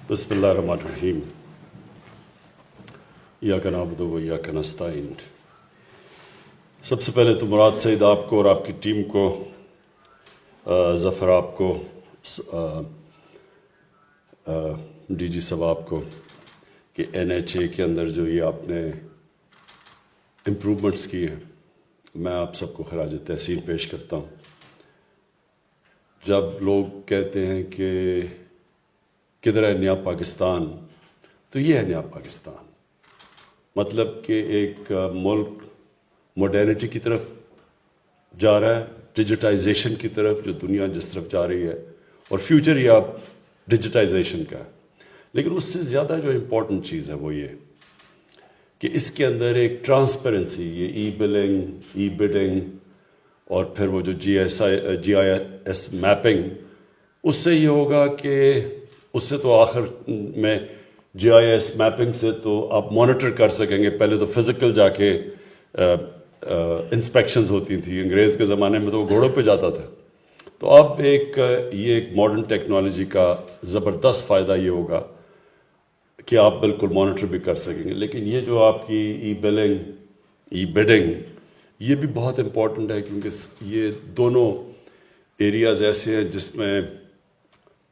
بسم اللہ الرحمن الرحیم ایاک نعبد و ایاک نستعین۔ سب سے پہلے تو مراد سعید آپ کو اور آپ کی ٹیم کو، ظفر آپ کو، ڈی جی صاحب آپ کو، کہ NHA کے اندر جو یہ آپ نے امپرومنٹس کی ہیں، میں آپ سب کو خراج تحسین پیش کرتا ہوں۔ جب لوگ کہتے ہیں کہ کدھر ہے نیا پاکستان، تو یہ ہے نیا پاکستان۔ مطلب کہ ایک ملک ماڈرنٹی کی طرف جا رہا ہے، ڈیجیٹائزیشن کی طرف، جو دنیا جس طرف جا رہی ہے، اور فیوچر یہ آپ ڈیجیٹائزیشن کا ہے۔ لیکن اس سے زیادہ جو امپورٹنٹ چیز ہے وہ یہ کہ اس کے اندر ایک ٹرانسپیرنسی، یہ ای بلنگ، ای بڈنگ، اور پھر وہ جو جی آئی ایس میپنگ، اس سے یہ ہوگا کہ اس سے تو آخر میں جی آئی ایس میپنگ سے تو آپ مانیٹر کر سکیں گے۔ پہلے تو فزیکل جا کے انسپیکشنز ہوتی تھیں، انگریز کے زمانے میں تو وہ گھوڑوں پہ جاتا تھا۔ تو اب یہ ایک ماڈرن ٹیکنالوجی کا زبردست فائدہ یہ ہوگا کہ آپ بالکل مانیٹر بھی کر سکیں گے۔ لیکن یہ جو آپ کی ای بلنگ، ای بڈنگ، یہ بھی بہت امپورٹنٹ ہے، کیونکہ یہ دونوں ایریاز ایسے ہیں جس میں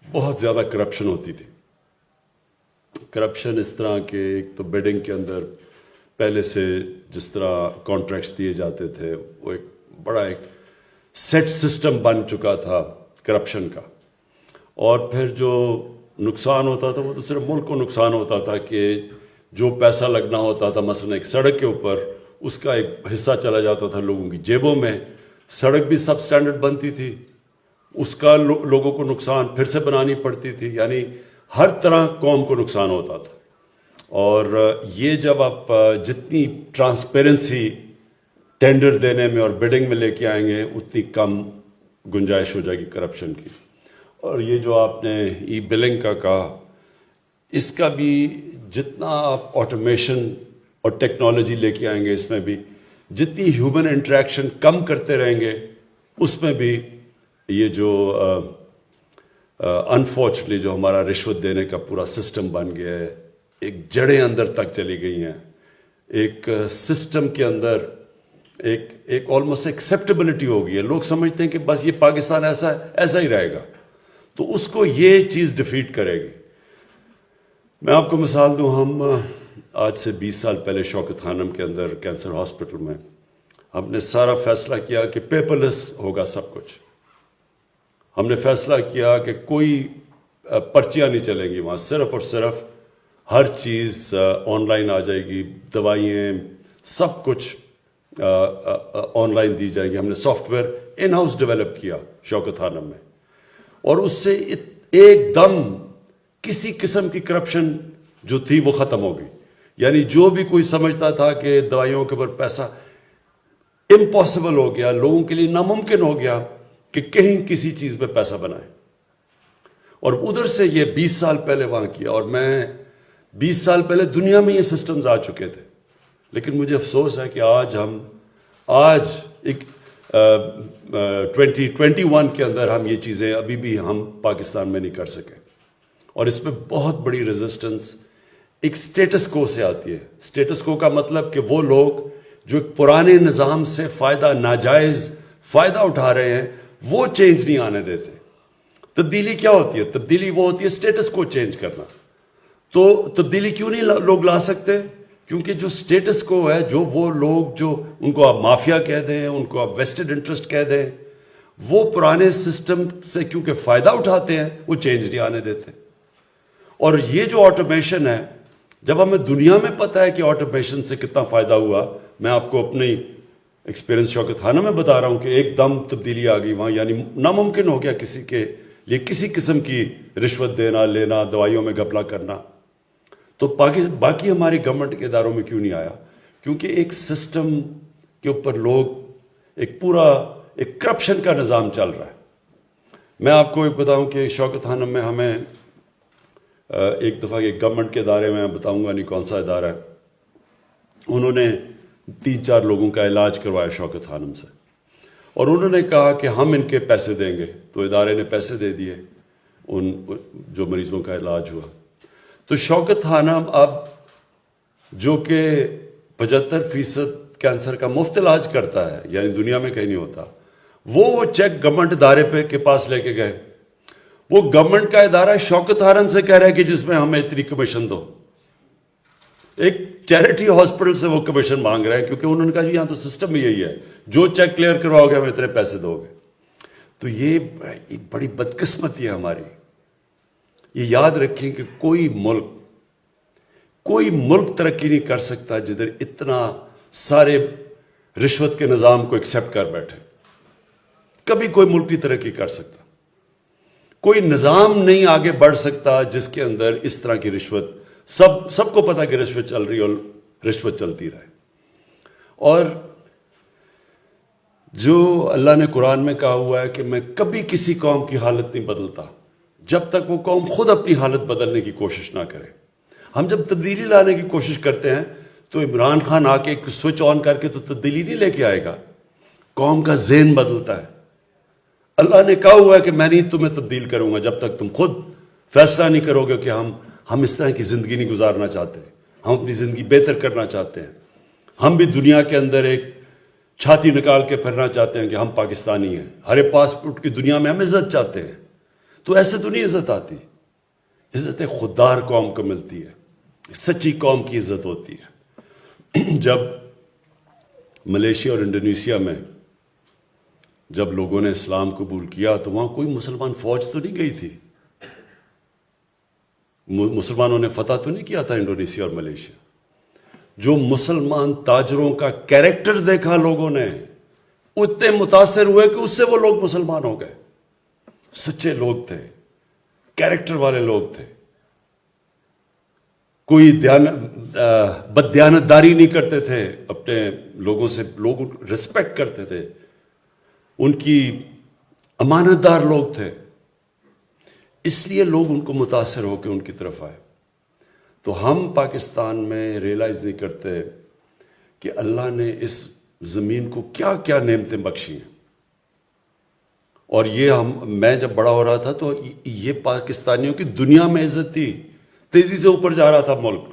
بہت زیادہ کرپشن ہوتی تھی۔ کرپشن اس طرح کہ ایک تو بڈنگ کے اندر پہلے سے جس طرح کانٹریکٹس دیے جاتے تھے، وہ ایک بڑا ایک سیٹ سسٹم بن چکا تھا کرپشن کا، اور پھر جو نقصان ہوتا تھا وہ تو صرف ملک کو نقصان ہوتا تھا کہ جو پیسہ لگنا ہوتا تھا مثلا ایک سڑک کے اوپر، اس کا ایک حصہ چلا جاتا تھا لوگوں کی جیبوں میں۔ سڑک بھی سب سٹینڈرڈ بنتی تھی، اس کا لوگوں کو نقصان پھر سے بنانی پڑتی تھی، یعنی ہر طرح قوم کو نقصان ہوتا تھا۔ اور یہ جب آپ جتنی ٹرانسپیرنسی ٹینڈر دینے میں اور بڈنگ میں لے کے آئیں گے، اتنی کم گنجائش ہو جائے گی کرپشن کی۔ اور یہ جو آپ نے ای بلنگ کا کہا، اس کا بھی جتنا آپ آٹومیشن اور ٹیکنالوجی لے کے آئیں گے، اس میں بھی جتنی ہیومن انٹریکشن کم کرتے رہیں گے، اس میں بھی یہ جو انفارچونیٹلی جو ہمارا رشوت دینے کا پورا سسٹم بن گیا ہے، ایک جڑیں اندر تک چلی گئی ہیں، ایک سسٹم کے اندر ایک آلموسٹ ایکسیپٹیبلٹی ہو گئی ہے۔ لوگ سمجھتے ہیں کہ بس یہ پاکستان ایسا ہی رہے گا، تو اس کو یہ چیز ڈیفیٹ کرے گی۔ میں آپ کو مثال دوں، ہم آج سے 20 سال پہلے شوکت خانم کے اندر کینسر ہاسپٹل میں ہم نے سارا فیصلہ کیا کہ پیپر لیس ہوگا سب کچھ۔ ہم نے فیصلہ کیا کہ کوئی پرچیاں نہیں چلیں گی وہاں، صرف اور صرف ہر چیز آن لائن آ جائے گی، دوائیں سب کچھ آن لائن دی جائے گی۔ ہم نے soft where in house develop کیا شوکت خانم میں، اور اس سے ایک دم کسی قسم کی کرپشن جو تھی وہ ختم ہو گئی۔ یعنی جو بھی کوئی سمجھتا تھا کہ دوائیوں کے اوپر پیسہ، امپاسبل ہو گیا، لوگوں کے لیے ناممکن ہو گیا کہ کہیں کسی چیز پہ پیسہ بنائے۔ اور ادھر سے یہ 20 سال پہلے وہاں کیا، اور میں 20 سال پہلے دنیا میں یہ سسٹمز آ چکے تھے، لیکن مجھے افسوس ہے کہ آج ایک 2021 کے اندر ہم یہ چیزیں ابھی بھی ہم پاکستان میں نہیں کر سکے۔ اور اس میں بہت بڑی ریزسٹنس ایک سٹیٹس کو سے آتی ہے۔ سٹیٹس کو کا مطلب کہ وہ لوگ جو پرانے نظام سے ناجائز فائدہ اٹھا رہے ہیں، وہ چینج نہیں آنے دیتے۔ تبدیلی کیا ہوتی ہے؟ تبدیلی وہ ہوتی ہے سٹیٹس کو چینج کرنا۔ تو تبدیلی کیوں نہیں لوگ لا سکتے؟ کیونکہ جو سٹیٹس کو ہے، جو وہ لوگ جو ان کو آپ مافیا کہہ دیں، ان کو آپ ویسٹڈ انٹرسٹ کہہ دیں، وہ پرانے سسٹم سے کیونکہ فائدہ اٹھاتے ہیں، وہ چینج نہیں آنے دیتے۔ اور یہ جو آٹومیشن ہے، جب ہمیں دنیا میں پتہ ہے کہ آٹومیشن سے کتنا فائدہ ہوا، میں آپ کو اپنی ایکسپیرینس شوکت خانہ میں بتا رہا ہوں کہ ایک دم تبدیلی آ گئی وہاں، یعنی ناممکن ہو گیا کسی کے لیے کسی قسم کی رشوت دینا، لینا، دوائیوں میں گھپلا کرنا۔ تو باقی ہماری گورنمنٹ کے اداروں میں کیوں نہیں آیا؟ کیونکہ ایک سسٹم کے اوپر لوگ ایک کرپشن کا نظام چل رہا ہے۔ میں آپ کو ایک بتاؤں کہ شوکت خانم میں ہمیں ایک دفعہ ایک گورنمنٹ کے ادارے میں بتاؤں گا نہیں کون سا ادارہ ہے، انہوں نے 3-4 لوگوں کا علاج کروایا شوکت خانم سے، اور انہوں نے کہا کہ ہم ان کے پیسے دیں گے، تو ادارے نے پیسے دے دیے، ان جو مریضوں کا علاج ہوا۔ تو شوکت خانم اب جو کہ 75% کینسر کا مفت علاج کرتا ہے، یعنی دنیا میں کہیں نہیں ہوتا، وہ چیک گورنمنٹ ادارے کے پاس لے کے گئے. وہ گورنمنٹ کا ادارہ شوکت خانم سے کہہ رہا ہے کہ جس میں ہمیں اتنی کمیشن دو. ایک چیریٹی ہاسپٹل سے وہ کمیشن مانگ رہے ہیں کیونکہ انہوں نے کہا جی یہاں تو سسٹم بھی یہی ہے، جو چیک کلیئر کرواؤ گے ہمیں اتنے پیسے دو گے. تو یہ ایک بڑی بدقسمتی ہے ہماری. یہ یاد رکھیں کہ کوئی ملک ترقی نہیں کر سکتا جدھر اتنا سارے رشوت کے نظام کو ایکسیپٹ کر بیٹھے. کبھی کوئی ملک نہیں ترقی کر سکتا. کوئی نظام نہیں آگے بڑھ سکتا جس کے اندر اس طرح کی رشوت، سب کو پتا کہ رشوت چل رہی اور رشوت چلتی رہے. اور جو اللہ نے قرآن میں کہا ہوا ہے کہ میں کبھی کسی قوم کی حالت نہیں بدلتا جب تک وہ قوم خود اپنی حالت بدلنے کی کوشش نہ کرے. ہم جب تبدیلی لانے کی کوشش کرتے ہیں تو عمران خان آ کے ایک سوئچ آن کر کے تو تبدیلی نہیں لے کے آئے گا. قوم کا ذہن بدلتا ہے. اللہ نے کہا ہوا ہے کہ میں نہیں تمہیں تبدیل کروں گا جب تک تم خود فیصلہ نہیں کرو گے کہ ہم اس طرح کی زندگی نہیں گزارنا چاہتے، ہم اپنی زندگی بہتر کرنا چاہتے ہیں. ہم بھی دنیا کے اندر ایک چھاتی نکال کے پھرنا چاہتے ہیں کہ ہم پاکستانی ہیں. ہر پاسپورٹ کی دنیا میں ہم عزت چاہتے ہیں. تو ایسے تو نہیں عزت آتی. عزت ایک خوددار قوم کو ملتی ہے، سچی قوم کی عزت ہوتی ہے. جب ملیشیا اور انڈونیشیا میں جب لوگوں نے اسلام قبول کیا تو وہاں کوئی مسلمان فوج تو نہیں گئی تھی. مسلمانوں نے فتح تو نہیں کیا تھا انڈونیشیا اور ملیشیا. جو مسلمان تاجروں کا کیریکٹر دیکھا لوگوں نے اتنے متاثر ہوئے کہ اس سے وہ لوگ مسلمان ہو گئے. سچے لوگ تھے، کیریکٹر والے لوگ تھے. کوئی بددیانتداری نہیں کرتے تھے اپنے لوگوں سے. لوگ رسپیکٹ کرتے تھے، ان کی امانت دار لوگ تھے. اس لیے لوگ ان کو متاثر ہو کے ان کی طرف آئے. تو ہم پاکستان میں ریئلائز نہیں کرتے کہ اللہ نے اس زمین کو کیا کیا نعمتیں بخشی ہیں. اور یہ میں جب بڑا ہو رہا تھا تو یہ پاکستانیوں کی دنیا میں عزت تھی. تیزی سے اوپر جا رہا تھا ملک.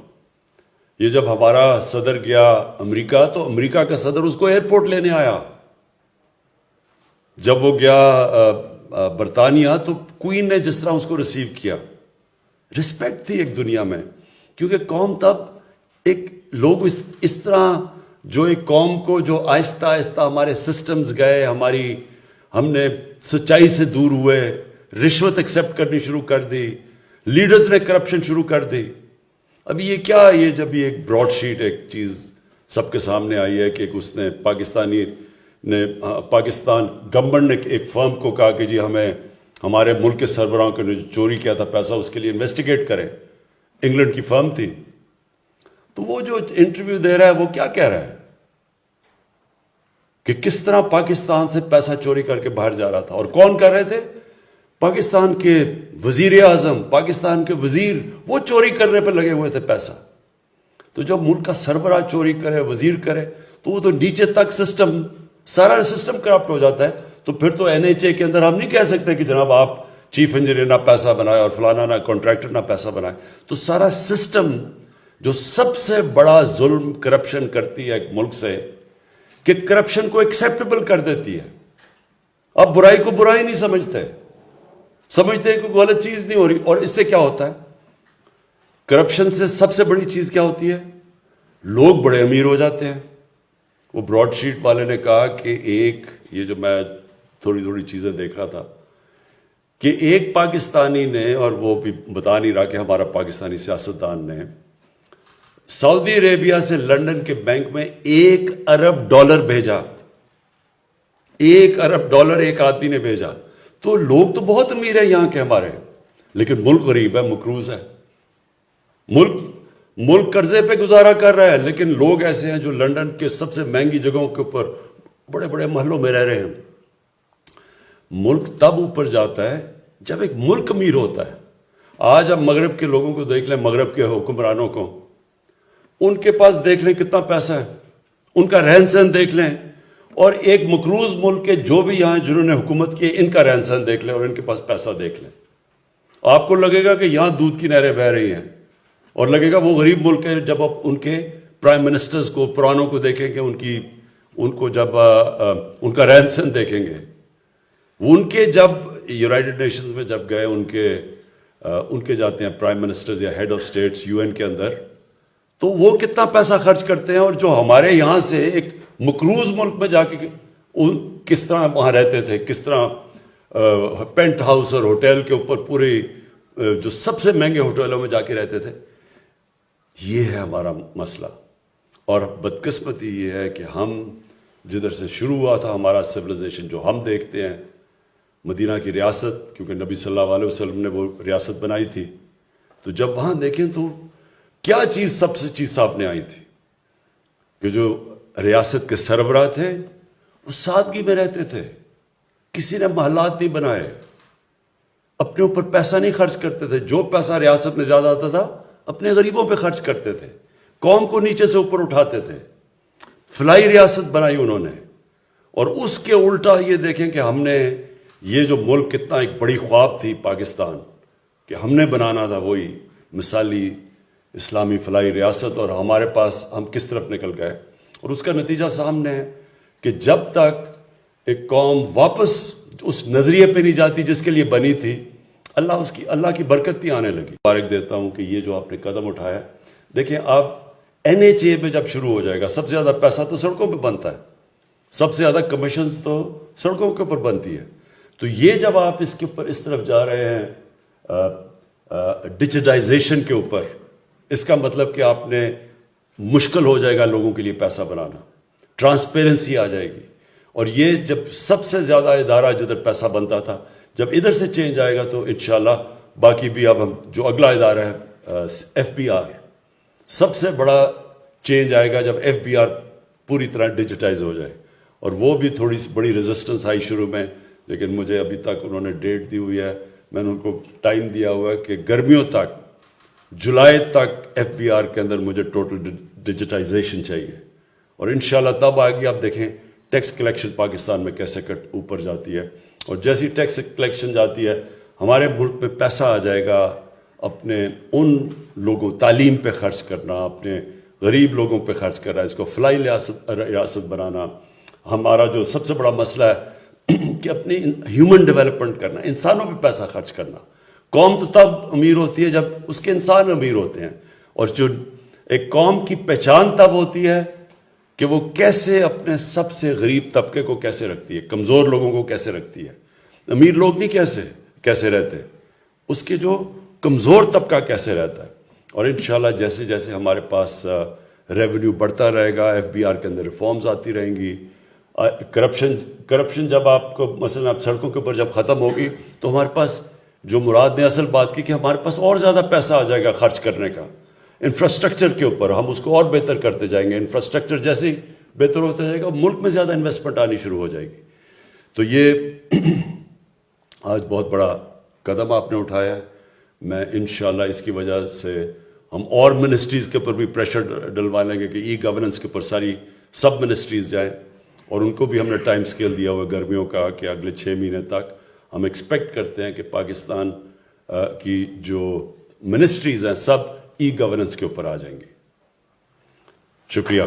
یہ جب ہمارا صدر گیا امریکہ تو امریکہ کا صدر اس کو ایئرپورٹ لینے آیا. جب وہ گیا برطانیہ تو کوئین نے جس طرح اس کو ریسیو کیا، رسپیکٹ تھی ایک دنیا میں. کیونکہ قوم تب ایک لوگ اس طرح جو ایک قوم کو جو آہستہ آہستہ ہمارے سسٹمز گئے، ہم نے سچائی سے دور ہوئے، رشوت ایکسیپٹ کرنی شروع کر دی، لیڈرز نے کرپشن شروع کر دی. ابھی یہ کیا، یہ جب یہ ایک براڈ شیٹ ایک چیز سب کے سامنے آئی ہے کہ اس نے پاکستان گورنمنٹ نے ایک فرم کو کہا کہ جی ہمیں ہمارے ملک کے سربراہوں کو جو چوری کیا تھا پیسہ اس کے لیے انویسٹیگیٹ کریں. انگلینڈ کی فرم تھی. تو وہ جو انٹرویو دے رہا ہے وہ کیا کہہ رہا ہے کہ کس طرح پاکستان سے پیسہ چوری کر کے باہر جا رہا تھا. اور کون کر رہے تھے؟ پاکستان کے وزیر اعظم، پاکستان کے وزیر، وہ چوری کرنے پہ لگے ہوئے تھے پیسہ. تو جب ملک کا سربراہ چوری کرے، وزیر کرے، تو وہ تو نیچے تک سارا سسٹم کرپٹ ہو جاتا ہے. تو پھر تو NHA کے اندر ہم نہیں کہہ سکتے کہ جناب آپ چیف انجینئر نہ پیسہ بنائے اور فلانا نہ کانٹریکٹر نہ پیسہ بنائے. تو سارا سسٹم جو سب سے بڑا ظلم کرپشن کرتی ہے ایک ملک سے کہ کرپشن کو ایکسیپٹیبل کر دیتی ہے. اب برائی کو برائی نہیں سمجھتے کہ کوئی غلط چیز نہیں ہو رہی. اور اس سے کیا ہوتا ہے؟ کرپشن سے سب سے بڑی چیز کیا ہوتی ہے؟ لوگ بڑے امیر ہو جاتے ہیں. وہ براڈ شیٹ والے نے کہا کہ یہ جو میں تھوڑی چیزیں دیکھ رہا تھا کہ ایک پاکستانی نے، اور وہ بھی بتا نہیں رہا کہ ہمارا پاکستانی سیاستدان نے، سعودی عربیہ سے لندن کے بینک میں $1 ارب بھیجا. $1 ارب ایک آدمی نے بھیجا. تو لوگ تو بہت امیر ہیں یہاں کے ہمارے، لیکن ملک غریب ہے، مقروض ہے. ملک قرضے پہ گزارا کر رہا ہے، لیکن لوگ ایسے ہیں جو لندن کے سب سے مہنگی جگہوں کے اوپر بڑے بڑے محلوں میں رہ رہے ہیں. ملک تب اوپر جاتا ہے جب ایک ملک امیر ہوتا ہے. آج ہم مغرب کے لوگوں کو دیکھ لیں، مغرب کے حکمرانوں کو، ان کے پاس دیکھ لیں کتنا پیسہ ہے، ان کا رہن سہن دیکھ لیں، اور ایک مقروض ملک کے جو بھی یہاں جنہوں نے حکومت کی ان کا رہن سہن دیکھ لیں اور ان کے پاس پیسہ دیکھ لیں. آپ کو لگے گا کہ یہاں دودھ کی نہریں بہہ رہی ہیں. اور لگے گا وہ غریب ملک ہے جب آپ ان کے پرائم منسٹرز کو پرانوں کو دیکھیں گے, ان کو جب ان کا رہن سہن دیکھیں گے, وہ ان کے جب یونائٹڈ نیشنز میں جب گئے ان کے جاتے ہیں پرائم منسٹرز یا head of states U N کے اندر, تو وہ کتنا پیسہ خرچ کرتے ہیں, اور جو ہمارے یہاں سے ایک مقروض ملک میں جا کے کس طرح وہاں رہتے تھے, کس طرح پینٹ ہاؤس اور ہوٹل کے اوپر پورے جو سب سے مہنگے ہوٹلوں میں جا کے رہتے تھے. یہ ہے ہمارا مسئلہ. اور بدقسمتی یہ ہے کہ ہم جدھر سے شروع ہوا تھا ہمارا سویلائزیشن, جو ہم دیکھتے ہیں مدینہ کی ریاست, کیونکہ نبی صلی اللہ علیہ وسلم نے وہ ریاست بنائی تھی, تو جب وہاں دیکھیں تو کیا چیز سب سے چیز سامنے آئی تھی کہ جو ریاست کے سربراہ تھے وہ سادگی میں رہتے تھے, کسی نے محلات نہیں بنائے, اپنے اوپر پیسہ نہیں خرچ کرتے تھے, جو پیسہ ریاست میں زیادہ آتا تھا اپنے غریبوں پہ خرچ کرتے تھے, قوم کو نیچے سے اوپر اٹھاتے تھے. فلاحی ریاست بنائی انہوں نے. اور اس کے الٹا یہ دیکھیں کہ ہم نے یہ جو ملک کتنا ایک بڑی خواب تھی پاکستان کہ ہم نے بنانا تھا وہی مثالی اسلامی فلاحی ریاست, اور ہمارے پاس ہم کس طرف نکل گئے. اور اس کا نتیجہ سامنے ہے کہ جب تک ایک قوم واپس اس نظریے پہ نہیں جاتی جس کے لیے بنی تھی, اللہ کی برکت بھی آنے لگی. مبارک دیتا ہوں کہ یہ جو آپ نے قدم اٹھایا, دیکھیں آپ NHA پہ جب شروع ہو جائے گا, سب سے زیادہ پیسہ تو سڑکوں پہ بنتا ہے, سب سے زیادہ کمیشنز تو سڑکوں کے اوپر بنتی ہے. تو یہ جب آپ اس کے اوپر اس طرف جا رہے ہیں ڈیجیٹائزیشن کے اوپر, اس کا مطلب کہ آپ نے مشکل ہو جائے گا لوگوں کے لیے پیسہ بنانا, ٹرانسپیرنسی آ جائے گی. اور یہ جب سب سے زیادہ ادارہ جدھر پیسہ بنتا تھا, جب ادھر سے چینج آئے گا تو انشاءاللہ باقی بھی. اب ہم جو اگلا ادارہ ہے FBR, سب سے بڑا چینج آئے گا جب FBR پوری طرح ڈیجیٹائز ہو جائے. اور وہ بھی تھوڑی سی بڑی ریزسٹنس آئی شروع میں, لیکن مجھے ابھی تک انہوں نے ڈیٹ دی ہوئی ہے, میں نے ان کو ٹائم دیا ہوا ہے کہ گرمیوں تک, جولائی تک FBR کے اندر مجھے ٹوٹل ڈیجیٹائزیشن چاہیے. اور انشاءاللہ تب آئے گی. آپ دیکھیں ٹیکس کلیکشن پاکستان میں کیسے اوپر جاتی ہے, اور جیسی ٹیکس کلیکشن جاتی ہے ہمارے ملک میں پیسہ آ جائے گا اپنے ان لوگوں, تعلیم پہ خرچ کرنا, اپنے غریب لوگوں پہ خرچ کرنا, اس کو فلاحی ریاست بنانا. ہمارا جو سب سے بڑا مسئلہ ہے کہ اپنی ہیومن ڈیولپمنٹ کرنا, انسانوں پہ پیسہ خرچ کرنا. قوم تو تب امیر ہوتی ہے جب اس کے انسان امیر ہوتے ہیں, اور جو ایک قوم کی پہچان تب ہوتی ہے کہ وہ کیسے اپنے سب سے غریب طبقے کو کیسے رکھتی ہے, کمزور لوگوں کو کیسے رکھتی ہے. امیر لوگ نہیں کیسے رہتے, اس کے جو کمزور طبقہ کیسے رہتا ہے. اور انشاءاللہ جیسے جیسے ہمارے پاس ریونیو بڑھتا رہے گا, FBR کے اندر ریفارمز آتی رہیں گی. کرپشن جب آپ کو مثلا آپ سڑکوں کے اوپر جب ختم ہوگی تو ہمارے پاس جو مراد نے اصل بات کی کہ ہمارے پاس اور زیادہ پیسہ آ جائے گا خرچ کرنے کا انفراسٹرکچر کے اوپر. ہم اس کو اور بہتر کرتے جائیں گے, انفراسٹرکچر جیسے ہی بہتر ہوتا جائے گا ملک میں زیادہ انویسٹمنٹ آنی شروع ہو جائے گی. تو یہ آج بہت بڑا قدم آپ نے اٹھایا ہے. میں انشاءاللہ اس کی وجہ سے ہم اور منسٹریز کے اوپر بھی پریشر ڈلوا لیں گے کہ ای گورننس کے اوپر سب منسٹریز جائیں, اور ان کو بھی ہم نے ٹائم سکیل دیا ہوا گرمیوں کا کہ اگلے 6 مہینے تک ہم ایکسپیکٹ کرتے ہیں کہ پاکستان کی جو منسٹریز ہیں سب ای گورننس کے اوپر آ جائیں گی. شکریہ.